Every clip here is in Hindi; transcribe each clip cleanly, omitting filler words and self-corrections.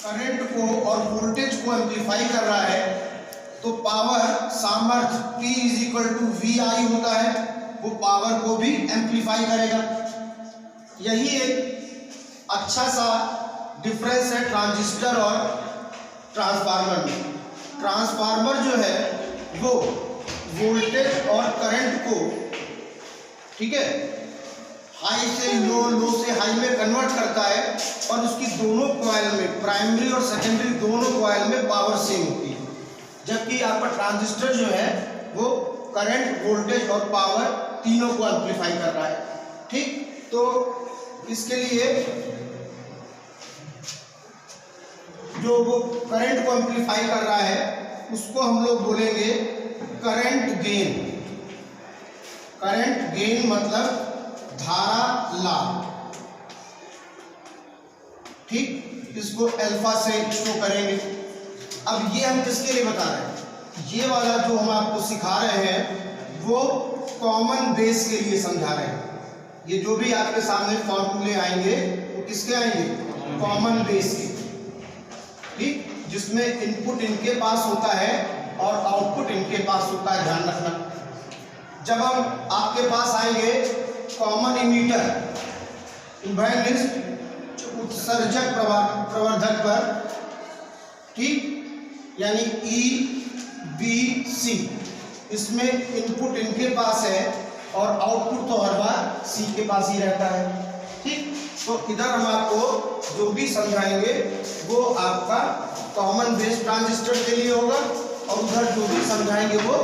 करंट को और वोल्टेज को एम्पलीफाई कर रहा है तो पावर सामर्थ्य P is equal to VI होता है, वो पावर को भी एम्पलीफाई करेगा। यही एक अच्छा सा डिफरेंस है ट्रांजिस्टर और ट्रांसफार्मर में। ट्रांसफार्मर जो है वो वोल्टेज और करंट को, ठीक है, हाई से लो, लो से हाई में कन्वर्ट करता है और उसकी दोनों कॉइल में, प्राइमरी और सेकेंडरी दोनों कॉइल में पावर सेम होती है। जबकि आपका ट्रांजिस्टर जो है वो करंट, वोल्टेज और पावर तीनों को एम्पलीफाई कर रहा है। ठीक, तो इसके लिए जो वो करंट को एम्पलीफाई कर रहा है उसको हम लोग बोलेंगे करंट गेन। करंट गेन मतलब धारा लाभ। ठीक, इसको अल्फा से शो करेंगे। अब ये हम किसके लिए बता रहे हैं? ये वाला जो हम आपको सिखा रहे हैं वो कॉमन बेस के लिए समझा रहे हैं। ये जो भी आपके सामने फॉर्मूले आएंगे वो किसके आएंगे? कॉमन बेस के। ठीक, जिसमें इनपुट इनके पास होता है और आउटपुट इनके पास होता है, ध्यान रखना। जब हम आपके पास आएंगे कॉमन इमीटर, उत्सर्जक प्रवर्धक पर, ठीक, यानी EBC, इसमें इनपुट इनके पास है और आउटपुट तो हर बार C के पास ही रहता है। ठीक, तो इधर हम आपको जो भी समझाएंगे वो आपका कॉमन बेस ट्रांजिस्टर के लिए होगा और उधर जो भी समझाएंगे वो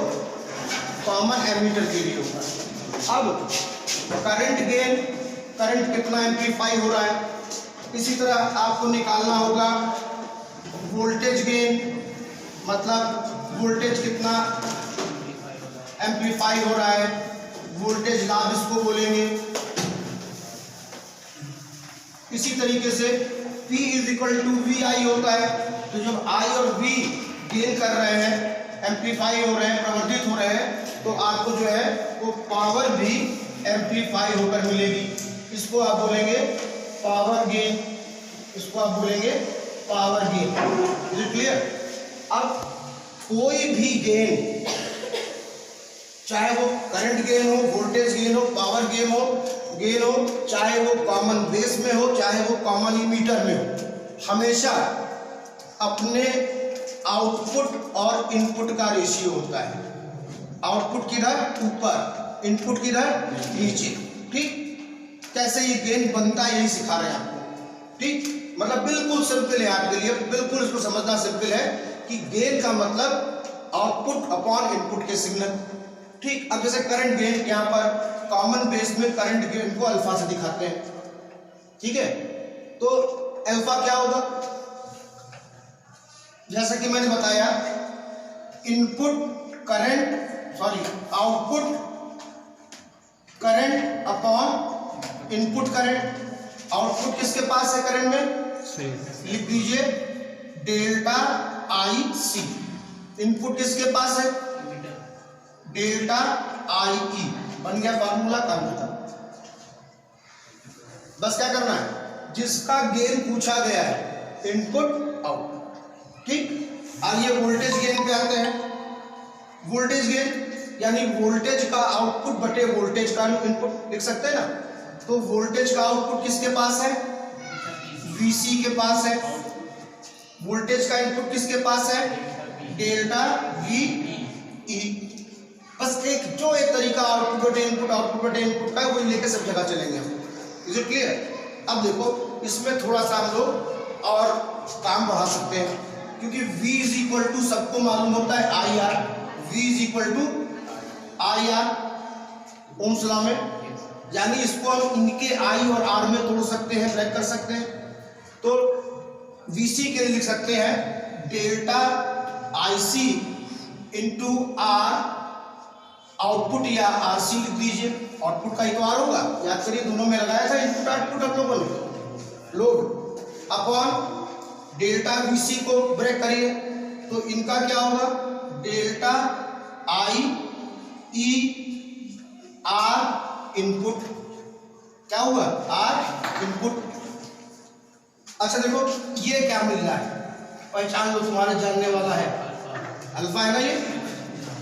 कॉमन एमीटर के लिए होगा। अब करंट गेन, करंट कितना एम्पलीफाई हो रहा है, इसी तरह आपको निकालना होगा वोल्टेज गेन, मतलब वोल्टेज कितना एम्पलीफाई हो रहा है, वोल्टेज लाभ इसको बोलेंगे। इसी तरीके से P is equal to VI होता है, तो जब I और V गेन कर रहे हैं, एम्पलीफाई हो रहे हैं, प्रवर्धित हो रहे हैं, तो आपको जो है वो पावर भी एम्पलीफाई होकर मिलेगी। इसको आप बोलेंगे पावर गेन, इसको आप बोलेंगे power gain. Is it clear? अब कोई भी गेन, चाहे वो करंट गेन हो, वोल्टेज गेन हो, पावर गेन हो, चाहे वो कॉमन बेस में हो, चाहे वो कॉमन इमीटर में हो, हमेशा अपने आउटपुट और इनपुट का रेशियो होता है। आउटपुट किधर? ऊपर, इनपुट किधर? नीचे। ठीक, कैसे ये गेन बनता है यही सिखा रहे हैं आपको। ठीक, मतलब बिल्कुल सिंपल है आपके लिए, बिल्कुल इसको समझना सिंपल है कि गेन का मतलब आउटपुट अपॉन इनपुट के सिग्नल। ठीक, अब जैसे करंट गेन, यहाँ पर कॉमन बेस में करंट गेन को अल्फा से दिखाते हैं। ठीक है, तो अल्फा क्या होगा? जैसा कि मैंने बताया, input current, output current upon input current. Output किसके पास है करंट में? लिख दीजिए डेल्टा IC। इनपुट किसके पास है? Delta IE। बन गया फॉर्मूला, काम खत्म। बस क्या करना है, जिसका गेन पूछा गया है, इनपुट आउटपुट। ठीक, आइए वोल्टेज गेन पे आते हैं। वोल्टेज गेन यानी वोल्टेज का आउटपुट बटे वोल्टेज का इनपुट, लिख सकते हैं ना। तो वोल्टेज का आउटपुट किसके पास है? VC के पास है। वोल्टेज का इनपुट किसके पास है? Delta VE। बस एक तरीका आउटपुट बटे इनपुट, आउटपुट बटे इनपुट का, वही लेके सब जगह चलेंगे हम। Is it clear? अब देखो, इसमें थोड़ा सा हम लोग और काम बढ़ा सकते हैं, क्योंकि V इज इक्वल टू सबको मालूम होता है IR। V is equal to IR Ohm's law में, यानी इसको हम इनके I और R में तोड़ सकते हैं, ब्रेक कर सकते हैं। तो VC के लिए लिख सकते हैं delta IC into R, output या RC लिख दीजिए। आउटपुट का ही तो R होगा, याद करिए, दोनों में लगाया था इनपुट आउटपुट हम लोगों ने, लोड अपॉन डेल्टा VC को ब्रेक करिए तो इनका क्या होगा? Delta IE R input. क्या हुआ? R input. अच्छा देखो ये क्या मिल रहा है, पहचान लो, तुम्हारे जानने वाला है अल्फा है ना ये,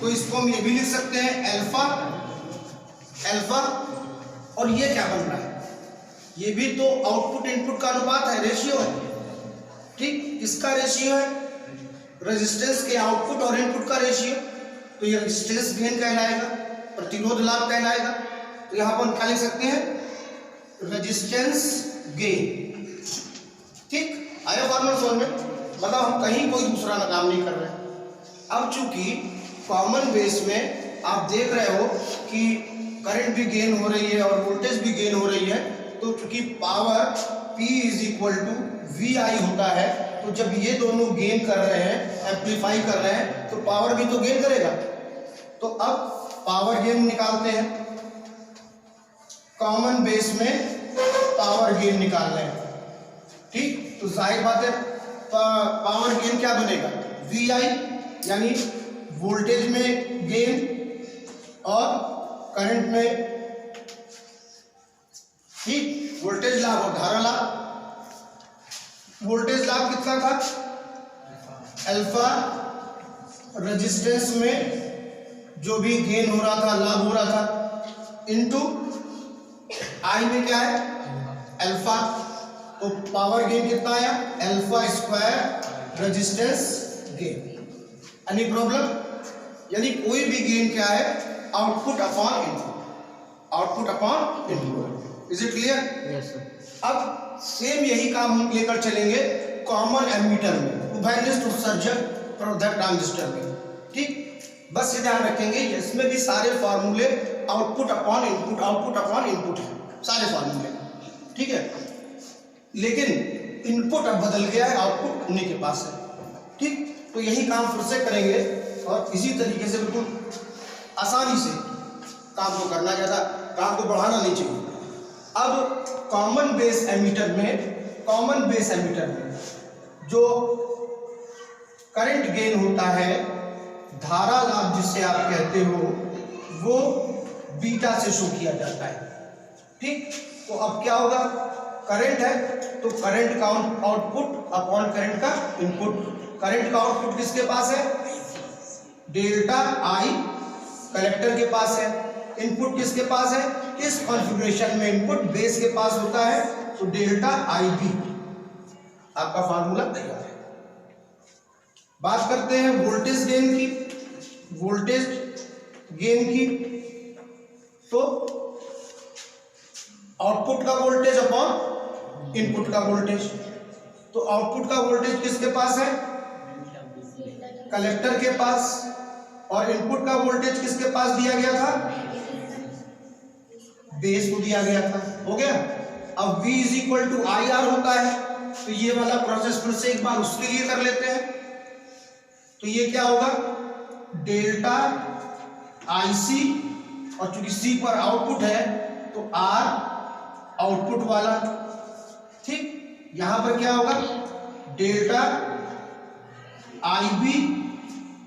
तो इसको हम ये भी लिख सकते हैं अल्फा अल्फा। और ये क्या बन रहा है, ये भी तो आउटपुट इनपुट का अनुपात है, रेशियो है। ठीक, किसका रेशियो है, रेजिस्टेंस के आउटपुट और इनपुट का रेशियो। तो ये रेजिस्टेंस गेन कहलाएगा, प्रतिरोध लाभ कहलाएगा। तो यहां पर क्या लिख सकते हैं, रेजिस्टेंस गेन। ठीक, आया फॉर्मूला समझ में, मतलब हम कहीं कोई दूसरा काम नहीं कर रहे। अब चूंकि कॉमन बेस में आप देख रहे हो कि करंट भी गेन हो रही है और वोल्टेज भी गेन हो रही है, तो चूंकि power P is equal to VI होता है, तो जब ये दोनों गेन कर रहे हैं, एम्पलीफाई कर रहे हैं, तो पावर भी तो गेन करेगा। तो अब पावर गेन निकालते हैं, कॉमन बेस में पावर गेन निकाल रहे हैं। ठीक, तो जाहिर बात है पावर गेन क्या बनेगा, VI, यानी वोल्टेज में गेन और करंट में, ठीक, वोल्टेज लाभ और धारा लाभ। वोल्टेज लाभ कितना था, अल्फा, रेजिस्टेंस में जो भी गेन हो रहा था, लाभ हो रहा था, इनटू आई में क्या है, अल्फा। तो पावर गेन कितना आया, alpha square resistance gain. Any problem, यानी कोई भी गेन क्या है, output upon input, output upon input. Is it clear? Yes sir. अब सेम यही काम हम लेकर चलेंगे कॉमन एमीटर में, उभयनिष्ठ उत्सर्जक प्रवर्धक ट्रांजिस्टर में। ठीक, बस ये ध्यान रखेंगे इसमें भी सारे फॉर्मूले output upon input, output upon input है, सारे फॉर्मूले। ठीक है, लेकिन इनपुट अब बदल गया है, आउटपुट उन्हीं के पास है। ठीक, तो यही काम फिर से करेंगे और इसी तरीके से बिल्कुल आसानी से काम को करना, ज़्यादा काम को बढ़ाना नहीं चाहिए। अब कॉमन बेस एमीटर में, कॉमन बेस एमीटर में जो करंट गेन होता है, धारा लाभ जिसे आप कहते हो, वो बीटा से शो किया जाता है। ठीक, तो अब क्या होगा, करंट है तो करंट का आउटपुट अपॉन करंट का इनपुट। करंट का आउटपुट किसके पास है, डेल्टा आई कलेक्टर के पास है, इनपुट किसके पास है, इस कॉन्फ़िगरेशन में इनपुट बेस के पास होता है, तो डेल्टा आई बी। आपका फार्मूला तैयार है। बात करते हैं वोल्टेज गेन की, वोल्टेज गेन की। तो आउटपुट का वोल्टेज अपॉन इनपुट का वोल्टेज। तो आउटपुट का वोल्टेज किसके पास है, कलेक्टर के पास, और इनपुट का वोल्टेज किसके पास दिया गया था, बेस को दिया गया था। हो गया। अब V is equal to I R होता है, तो ये वाला प्रोसेस फिर से एक बार उसके लिए कर लेते हैं। तो ये क्या होगा, डेल्टा आई सी, और चूंकि C पर आउटपुट है तो R आउटपुट वाला। ठीक, यहां पर क्या होगा, डेल्टा आई बी,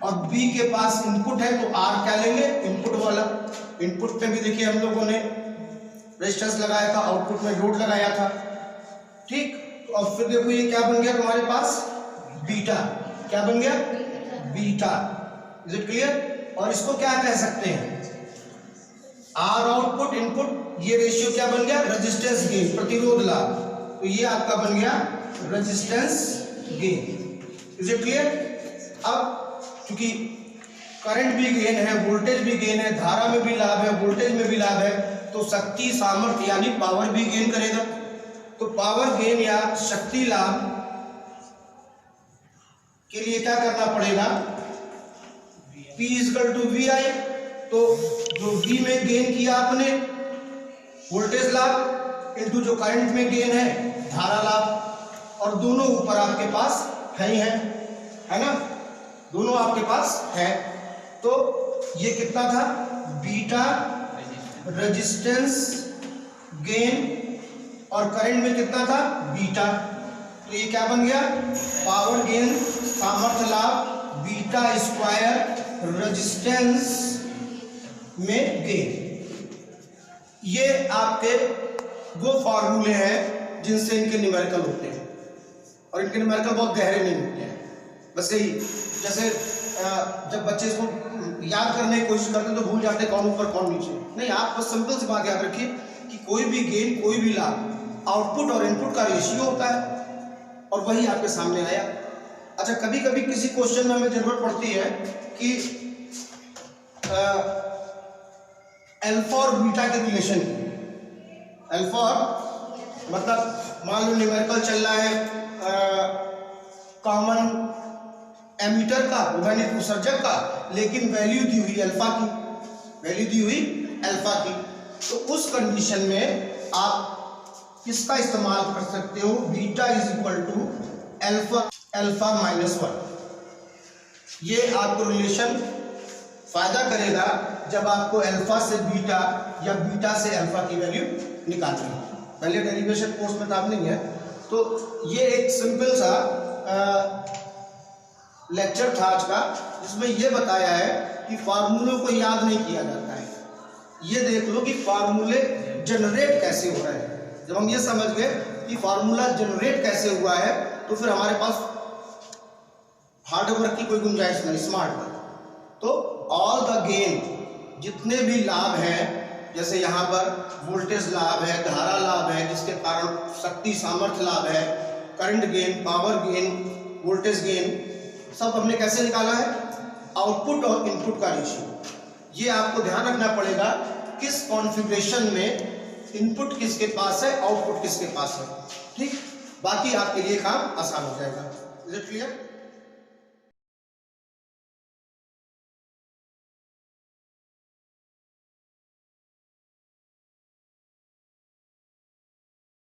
और B के पास इनपुट है तो R क्या लेंगे, इनपुट वाला। इनपुट में भी देखिए हम लोगों ने रेजिस्टेंस लगाया था, आउटपुट में लोड लगाया था। ठीक, तो अब फिर देखो ये क्या बन गया तुम्हारे पास, बीटा। क्या बन गया, बीटा। Is it clear? और इसको क्या कह सकते हैं, आर आउटपुट इनपुट, ये रेशियो क्या बन गया, रेजिस्टेंस गेन, प्रतिरोध लाभ। तो ये आपका बन गया resistance gain. Is it clear? अब क्योंकि करंट भी गेन है, वोल्टेज भी गेन है, धारा में भी लाभ है, वोल्टेज में भी लाभ है, तो शक्ति सामर्थ्य यानी पावर भी गेन करेगा। तो पावर गेन या शक्ति लाभ के लिए क्या करना पड़ेगा, P इक्वल टू VI। तो जो V में गेन किया आपने वोल्टेज लाभ, इनटू जो करंट में गेन है धारा लाभ, और दोनों ऊपर आपके पास है ही है ना, दोनों आपके पास है। तो ये कितना था, बीटा रेजिस्टेंस गेन, और करंट में कितना था, बीटा। तो ये क्या बन गया, पावर गेन सामर्थ्य लाभ बीटा स्क्वायर रेजिस्टेंस में गेन। ये आपके वो फॉर्मूले हैं जिनसे इनके न्यूमेरिकल होते हैं। और इनके न्यूमेरिकल बहुत गहरे नहीं होते हैं। बस यही, जैसे जब बच्चे इसको याद करने की कोशिश करते हैं तो भूल जाते हैं कौन ऊपर कौन नीचे। नहीं, आप बस सिंपल सी बात याद रखिए कि कोई भी गेन, कोई भी लाभ आउटपुट और इनपुट का रेशियो होता है और वही आपके सामने आया। अच्छा, कभी कभी किसी क्वेश्चन में हमें जरूरत पड़ती है कि अल्फा और बीटा के रिलेशन की। अल्फा और मतलब मान लो न्यूमेरिकल चल रहा है कॉमन एमीटर का, ध्वनिक उत्सर्जक का, लेकिन वैल्यू दी हुई अल्फा की, वैल्यू दी हुई अल्फा की। तो उस कंडीशन में आप किसका इस्तेमाल कर सकते हो? Beta is equal to alpha -1। ये आपको रिलेशन फायदा करेगा जब आपको अल्फा से बीटा या बीटा से अल्फा की वैल्यू निकालनी है। पहले डेरिवेशन कोर्स में आप नहीं है, तो ये एक सिंपल सा लेक्चर था आज का, जिसमें यह बताया है कि फार्मूलों को याद नहीं किया जाता है। ये देख लो कि फार्मूले जनरेट कैसे हो रहे हैं। जब हम ये समझ गए कि फार्मूला जनरेट कैसे हुआ है, तो फिर हमारे पास हार्डवर्क की कोई गुंजाइश नहीं, स्मार्ट वर्क। तो ऑल द गेन, जितने भी लाभ हैं, जैसे यहाँ पर वोल्टेज लाभ है, धारा लाभ है, जिसके कारण शक्ति सामर्थ्य लाभ है, current gain, power gain, voltage gain, सब हमने कैसे निकाला है? आउटपुट और इनपुट का रेशियो। ये आपको ध्यान रखना पड़ेगा किस कॉन्फ़िगरेशन में इनपुट किसके पास है, आउटपुट किसके पास है। ठीक, बाकी आपके लिए काम आसान हो जाएगा। Is it clear?